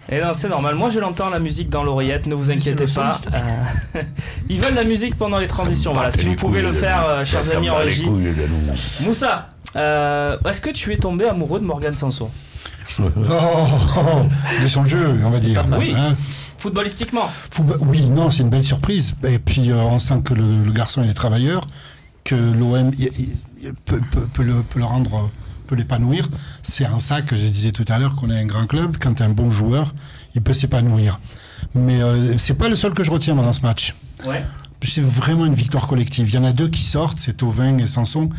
Et non, c'est normal. Moi, je l'entends la musique dans l'oreillette. Ne vous inquiétez pas. Ils veulent la musique pendant les transitions. Voilà, si vous pouvez le faire, chers amis en régie. Moussa, est-ce que tu es tombé amoureux de Morgan Sanson? De son jeu, on va dire. Oui. Footballistiquement. Oui, non, c'est une belle surprise. Et puis, on sent que le garçon il est travailleur, que l'OM peut le rendre, peut l'épanouir. C'est en ça que je disais tout à l'heure qu'on est un grand club. Quand tu es un bon joueur, il peut s'épanouir. Mais c'est pas le seul que je retiens dans ce match. Ouais. C'est vraiment une victoire collective. Il y en a deux qui sortent, c'est Thauvin et Sanson.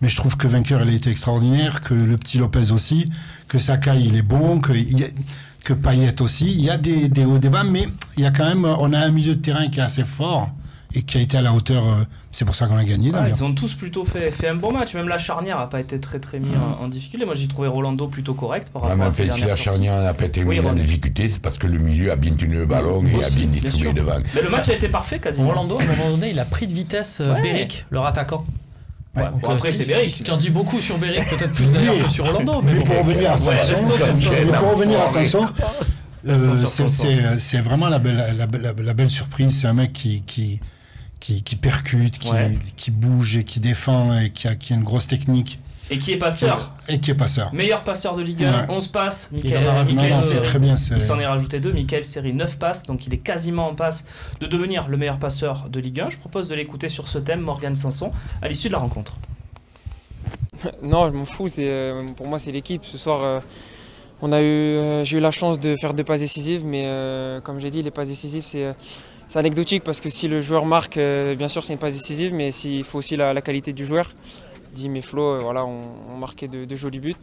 Mais je trouve que vainqueur, il a été extraordinaire, que le petit Lopez aussi, que Sakai, il est bon, que Payet aussi. Il y a des hauts débats, mais il y a quand même, on a un milieu de terrain qui est assez fort et qui a été à la hauteur. C'est pour ça qu'on a gagné. Ils ont tous plutôt fait un bon match. Même la charnière n'a pas été très mis en difficulté. Moi, j'ai trouvé Rolando plutôt correct par rapport à ses dernières sorties. Si la charnière n'a pas été mise en difficulté, c'est parce que le milieu a bien tenu le ballon et a bien distribué devant. Mais le match a été parfait quasiment. Rolando, à un moment donné, il a pris de vitesse Beric, leur attaquant. Ouais, bon, après c'est Beric. Ce qui en dit beaucoup sur Beric, peut-être plus d'ailleurs que sur Rolando. Mais pour revenir à Sanson, c'est vraiment la belle surprise. C'est un mec qui percute, qui bouge et qui défend et qui a une grosse technique. Et qui est passeur. Meilleur passeur de Ligue 1, 11 passes. C'est très bien. Il s'en est rajouté 2. Michael Seri, 9 passes. Donc il est quasiment en passe de devenir le meilleur passeur de Ligue 1. Je propose de l'écouter sur ce thème, Morgan Sanson, à l'issue de la rencontre. Non, je m'en fous. Pour moi, c'est l'équipe. Ce soir, j'ai eu la chance de faire 2 passes décisives. Mais comme j'ai dit, les passes décisives, c'est anecdotique parce que si le joueur marque, bien sûr, c'est une passe décisive. Mais il faut aussi la qualité du joueur. Dim et Flo, ont marqué de jolis buts.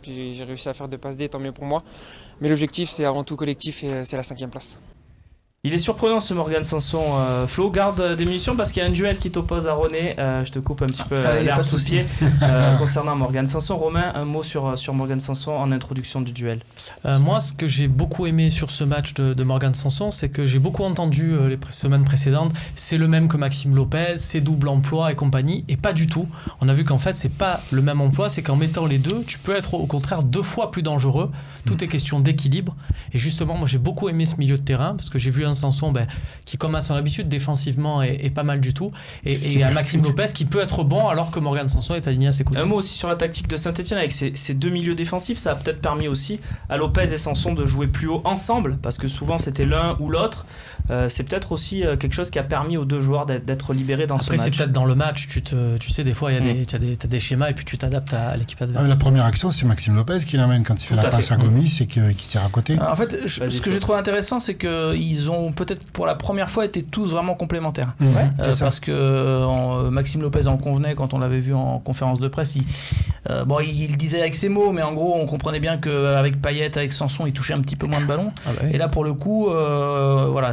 Puis j'ai réussi à faire 2 passes D, tant mieux pour moi. Mais l'objectif, c'est avant tout collectif et c'est la 5e place. Il est surprenant ce Morgan Sanson. Flo, garde des munitions parce qu'il y a un duel qui t'oppose à René. Je te coupe un petit peu l'herbe sous le pied concernant Morgan Sanson. Romain, un mot sur Morgan Sanson en introduction du duel. Moi, ce que j'ai beaucoup aimé sur ce match de Morgan Sanson, c'est que j'ai beaucoup entendu les semaines précédentes, c'est le même que Maxime Lopez, c'est double emploi et compagnie, et pas du tout. On a vu qu'en fait, c'est pas le même emploi, c'est qu'en mettant les deux, tu peux être au contraire 2 fois plus dangereux. Tout est question d'équilibre. Et justement, moi, j'ai beaucoup aimé ce milieu de terrain parce que j'ai vu un Sanson qui, comme à son habitude, défensivement est pas mal du tout. Et un Maxime Lopez qui peut être bon alors que Morgan Sanson est aligné à ses côtés. Un mot aussi sur la tactique de Saint-Etienne avec ces 2 milieux défensifs. Ça a peut-être permis aussi à Lopez et Sanson de jouer plus haut ensemble parce que souvent c'était l'un ou l'autre. C'est peut-être aussi quelque chose qui a permis aux 2 joueurs d'être libérés dans ce match. Après, c'est peut-être dans le match. Tu sais, des fois, tu as des schémas et puis tu t'adaptes à l'équipe adverse. La première action, c'est Maxime Lopez qui l'amène quand il fait la passe à Gomis et qui tire à côté. En fait, ce que j'ai trouvé intéressant, c'est qu'ils ont peut-être pour la première fois été tous vraiment complémentaires. Parce que Maxime Lopez en convenait quand on l'avait vu en conférence de presse. Il disait avec ses mots, mais en gros, on comprenait bien qu'avec Payet, avec Sanson, il touchait un petit peu moins de ballons. Et là, pour le coup,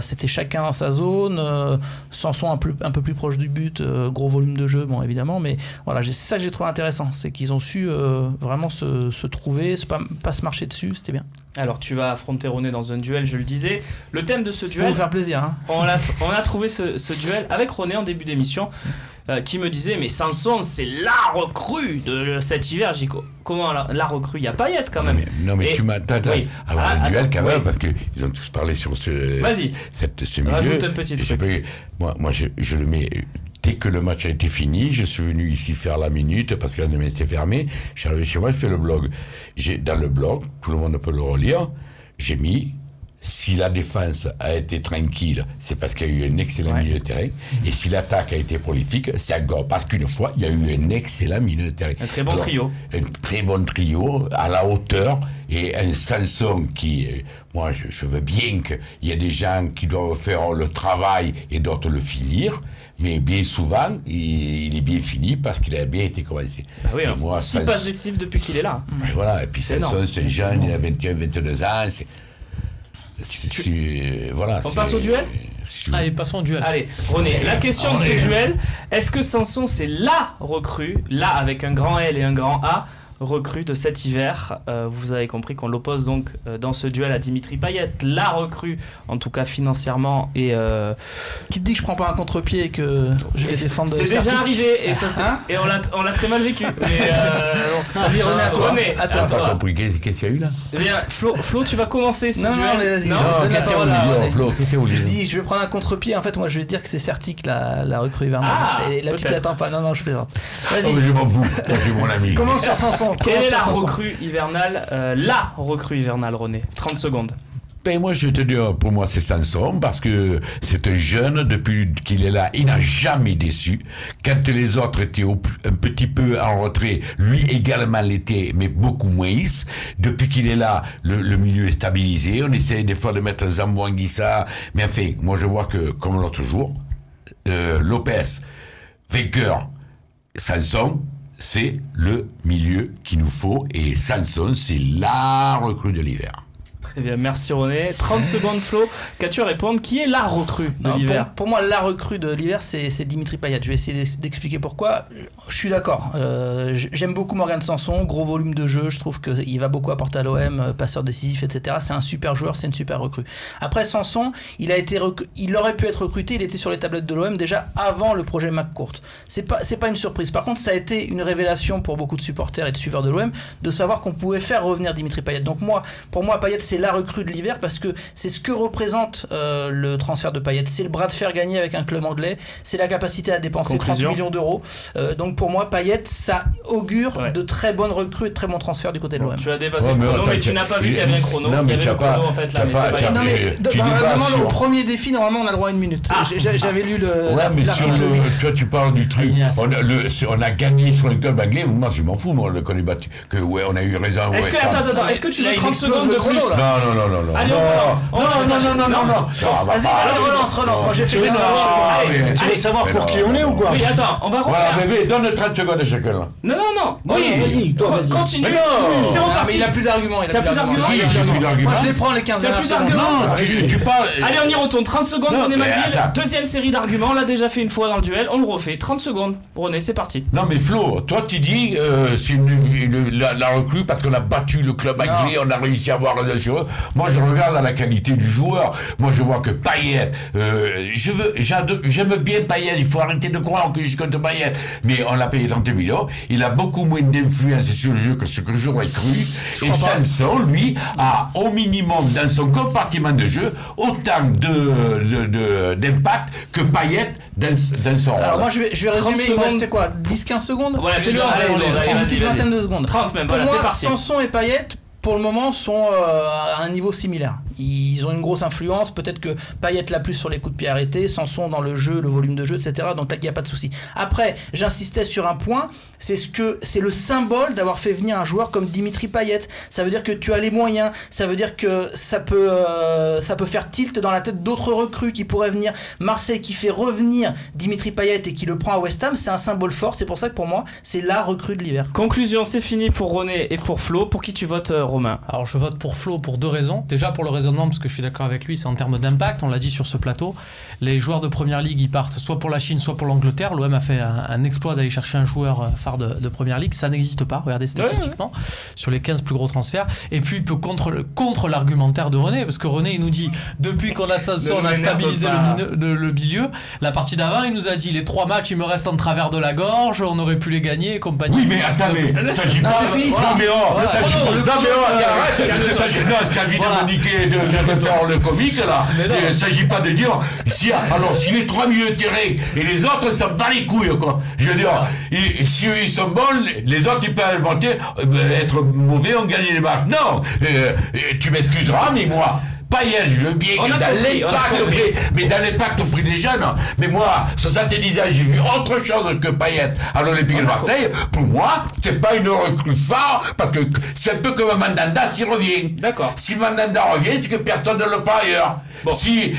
c'était chacun dans sa zone. Sanson un peu plus proche du but, gros volume de jeu, bon, évidemment. Mais voilà, c'est ça que j'ai trouvé intéressant. C'est qu'ils ont su vraiment se trouver, pas se marcher dessus. C'était bien. Alors, tu vas affronter René dans un duel, je le disais. Le thème de ce duel... pour vous faire plaisir. Hein. On a trouvé ce duel avec René en début d'émission, qui me disait, mais Sanson, c'est la recrue de cet hiver. J'ai dit, comment la recrue? Il y a Payet quand même. Non, mais tu m'attends avant le duel quand même, parce qu'ils ont tous parlé sur ce milieu. Rajoute un petit truc. Moi, je le mets... Dès que le match a été fini, je suis venu ici faire la minute parce que la nuit était fermée. Je suis arrivé chez moi, je fais le blog. Dans le blog, tout le monde peut le relire, j'ai mis si la défense a été tranquille, c'est parce qu'il y a eu un excellent milieu de terrain. Et si l'attaque a été prolifique, c'est encore parce qu'une fois, il y a eu un excellent milieu de terrain. Un très bon trio. Un très bon trio, à la hauteur, et un Sanson qui... Moi, je veux bien qu'il y ait des gens qui doivent faire le travail et d'autres le finir. Mais bien souvent, il est bien fini parce qu'il a bien été commencé. Bah oui, 6 passes décisives depuis qu'il est là. Et voilà, et puis Sanson, c'est jeune, il a 21, 22 ans. Voilà, on passe au duel ? Allez, passons au duel. Allez, René, la question de ce duel, est-ce que Sanson, c'est LA recrue, là avec un grand L et un grand A, recrue de cet hiver. Vous avez compris qu'on l'oppose donc dans ce duel à Dimitri Payet, la recrue, en tout cas financièrement. Et qui te dit que je prends pas un contre-pied et que je vais défendre. C'est déjà arrivé et, et on l'a très mal vécu. Mais vas-y, René, à toi. René, à toi. Qu'est-ce qu'il y a eu là? Eh bien, Flo, tu vas commencer. Non, vas-y. Flo, qu'est-ce qu'il y a eu? Je dis, je vais prendre un contre-pied. En fait, moi, je vais dire que c'est Certic la recrue hivernale. Et là, tu t'attends pas. Non, je plaisante. Vas-y. Je m'en fous. C'est mon ami. Commence sur Sanson. Quelle est la recrue hivernale? La recrue hivernale, René. 30 secondes. Ben moi, je vais te dire, pour moi, c'est Sanson, parce que c'est un jeune, depuis qu'il est là, il n'a jamais déçu. Quand les autres étaient un petit peu en retrait, lui également l'était, mais beaucoup moins. Depuis qu'il est là, le milieu est stabilisé. On essaie des fois de mettre un Zamboanguissa, mais enfin, moi, je vois que, comme l'autre jour, Lopez, vainqueur, Sanson, c'est le milieu qu'il nous faut, et Sanson, c'est la recrue de l'hiver. Très bien, merci René. 30 secondes Flo, qu'as-tu à répondre? Qui est la recrue de l'hiver? Pour moi, la recrue de l'hiver, c'est Dimitri Payet. Je vais essayer d'expliquer pourquoi. Je suis d'accord. J'aime beaucoup Morgan Sanson, gros volume de jeu. Je trouve qu'il va beaucoup apporter à l'OM, passeur décisif, etc. C'est un super joueur, c'est une super recrue. Après Sanson, il aurait pu être recruté, il était sur les tablettes de l'OM déjà avant le projet McCourt. C'est pas une surprise. Par contre, ça a été une révélation pour beaucoup de supporters et de suiveurs de l'OM de savoir qu'on pouvait faire revenir Dimitri Payet. Donc pour moi, Payet, c'est la recrue de l'hiver parce que c'est ce que représente le transfert de Payet. C'est le bras de fer gagné avec un club anglais, c'est la capacité à dépenser 30 millions d'euros. Donc pour moi, Payet, ça augure de très bonnes recrues et de très bons transferts du côté de l'OM. Tu as dépassé le chrono, mais tu n'as pas vu qu'il y avait un chrono. Non, mais il y avait le chrono en fait là. Normalement, au premier défi, normalement, on a le droit à 1 minute. J'avais lu le. Ouais, mais sur toi, tu parles du truc. On a gagné sur le club anglais. Moi, je m'en fous, moi, le connaît battu. On a eu raison. Est-ce que tu veux 30 secondes de plus? Non. Allez, on relance. Non. Vas-y, relance. Moi, j'ai fait Tu veux savoir pour qui on est ou quoi? Oui, attends, on va refaire. Voilà, donne 30 secondes à chacun là. Non. Oui, vas-y, toi, vas-y. Continue. C'est reparti. Il a plus d'arguments. Tu as plus d'arguments? Moi, je les prends les 15 dernières secondes. Tu parles. Allez, on y retourne. 30 secondes, René Malville. Deuxième série d'arguments. On l'a déjà fait une fois dans le duel. On le refait. 30 secondes. René, c'est parti. Non, mais Flo, toi, tu dis c'est la recrue parce qu'on a battu le club anglais, on a réussi à avoir le joueur. Moi, je regarde à la qualité du joueur. Moi, je vois que Payet, j'aime bien Payet. Il faut arrêter de croire que je compte Payet. Mais on l'a payé 30 millions. Il a beaucoup moins d'influence sur le jeu que ce que j'aurais cru. Et Sanson, lui, a au minimum dans son compartiment de jeu autant d'impact que Payet dans son rôle. Alors moi, je vais résumer. Il me restait quoi, 10-15 secondes? Voilà, fais-le. Allez, une petite vingtaine de secondes. 30 même. Voilà, c'est parti. Sanson et Payet, pour le moment, sont à un niveau similaire. Ils ont une grosse influence. Peut-être que Payet l'a plus sur les coups de pied arrêtés, Sanson dans le jeu, le volume de jeu, etc. Donc là, il n'y a pas de souci. Après, j'insistais sur un point, c'est le symbole d'avoir fait venir un joueur comme Dimitri Payet. Ça veut dire que tu as les moyens. Ça veut dire que ça peut faire tilt dans la tête d'autres recrues qui pourraient venir. Marseille qui fait revenir Dimitri Payet et qui le prend à West Ham, c'est un symbole fort. C'est pour ça que pour moi, c'est la recrue de l'hiver. Conclusion, c'est fini pour René et pour Flo. Pour qui tu votes, Romain? Alors je vote pour Flo pour 2 raisons. Déjà pour le raisonnement, parce que je suis d'accord avec lui, c'est en termes d'impact, on l'a dit sur ce plateau. Les joueurs de Première Ligue, ils partent soit pour la Chine, soit pour l'Angleterre. L'OM a fait un exploit d'aller chercher un joueur phare de Première Ligue. Ça n'existe pas, regardez statistiquement, sur les 15 plus gros transferts. Et puis contre l'argumentaire de René, parce que René, il nous dit, depuis qu'on a Sanson, on a stabilisé le milieu. La partie d'avant, il nous a dit, les 3 matchs, il me restent en travers de la gorge, on aurait pu les gagner et compagnie. Oui, mais attends, il ne s'agit pas... Il s'agit de me niquer, de faire le comique là. Il ne s'agit pas de dire si les 3 milieux de terrain et les autres, ça bat les couilles quoi. Je veux dire, si ils sont bons, les autres ils peuvent être mauvais, on gagne les matchs. Non, tu m'excuseras, mais moi. Payet, je veux bien que dans l'impact auprès des jeunes. Mais moi, 70 ans, j'ai vu autre chose que Payet à l'Olympique de Marseille. Pour moi, c'est pas une recrue phare, parce que c'est un peu comme Mandanda s'il revient. D'accord. Si Mandanda revient, c'est que personne ne le prend ailleurs. Bon. Si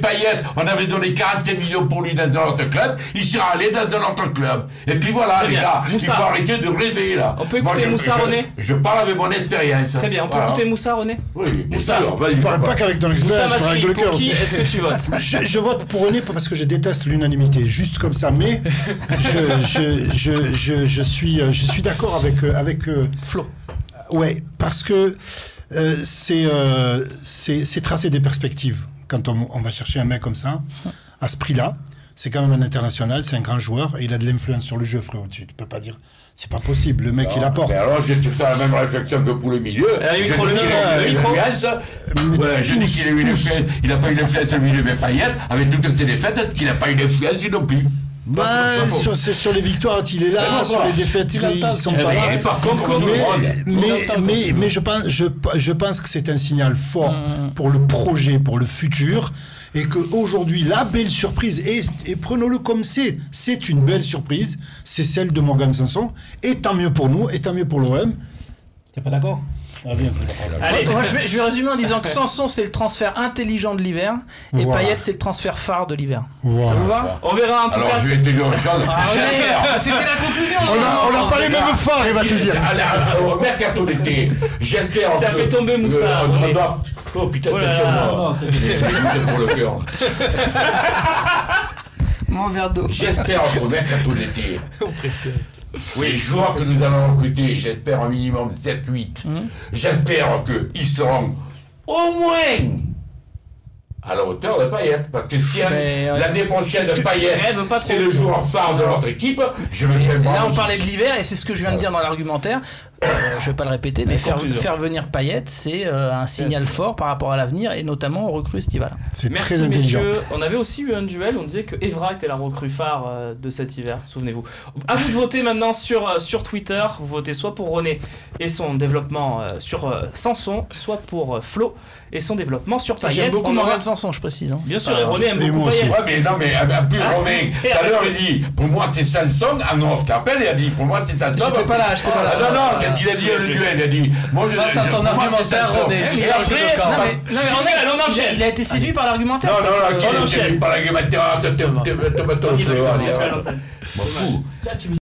Payet, on avait donné 45 millions pour lui dans un autre club, il serait allé dans un autre club. Et puis voilà, les gars, il faut arrêter de rêver là. On peut écouter Moussa, René? Je parle avec mon expérience. Très bien, on peut écouter Moussa, René? Oui, Moussa, vas-y, parle pas qu'avec ton expérience, je avec le cœur. Pour qui est-ce que tu votes? Je vote pour René pas parce que je déteste l'unanimité, juste comme ça, mais je suis d'accord avec Flo. Ouais, parce que c'est tracer des perspectives quand on va chercher un mec comme ça, à ce prix-là. C'est quand même un international, c'est un grand joueur et il a de l'influence sur le jeu, frérot. Tu peux pas dire, c'est pas possible. Le mec, il apporte. Mais alors, j'ai fait la même réflexion que pour le milieu. Je dis qu'il a eu une influence. Il n'a pas eu l'influence au milieu, mais Payet, avec toutes ses défaites, est-ce qu'il n'a pas eu d'influence non plus? Sur les victoires, il est là. Sur les défaites, ils sont pas là. Mais je pense que c'est un signal fort pour le projet, pour le futur. Et qu'aujourd'hui, la belle surprise, et prenons-le comme c'est une belle surprise, c'est celle de Morgan Sanson. Et tant mieux pour nous, et tant mieux pour l'OM. T'es pas d'accord? Allez, moi, je vais résumer en disant que Sanson c'est le transfert intelligent de l'hiver et Payet c'est le transfert phare de l'hiver. Voilà. Ça vous va? On verra en tout cas. Je vais te dire une chose. C'était la conclusion. On n'a pas les mêmes phares, il va te dire. Au mercato d'été, j'espère. Ça fait tomber Moussa. Oh putain, attention, c'est pour le cœur. Mon verre d'eau. J'espère qu'au mercato d'été. Oui, les joueurs que nous allons recruter, j'espère un minimum 7-8. J'espère qu'ils seront au moins à la hauteur de Payet. Parce que si l'année prochaine de Payet, c'est le joueur phare de notre équipe, je me fais Là, on parlait de l'hiver et c'est ce que je viens de dire dans l'argumentaire. Je vais pas le répéter, mais faire venir Payet, c'est un signal fort par rapport à l'avenir et notamment aux recrues estivales. C'est Merci très intelligent. messieurs. On avait aussi eu un duel, on disait que Evra était la recrue phare de cet hiver, souvenez-vous. À vous de voter maintenant sur Twitter. Vous votez soit pour René et son développement sur Sanson, soit pour Flo et son développement sur Payet. J'aime beaucoup Morgan Sanson, je précise. Bien sûr, et René aime beaucoup Payet. Ouais, mais non, mais plus Romain. Tout à l'heure, il dit pour moi c'est Sanson. Ah non, je te rappelle, il a dit pour moi c'est Sanson. J'étais pas là. Non, quand il a dit le duel, il a dit. Face à ton argumentaire, René, j'ai changé de camp. On enchaîne. Il a été séduit par l'argumentaire. Non, qui est séduit par l'argumentaire, c'est On y va, M'en fous.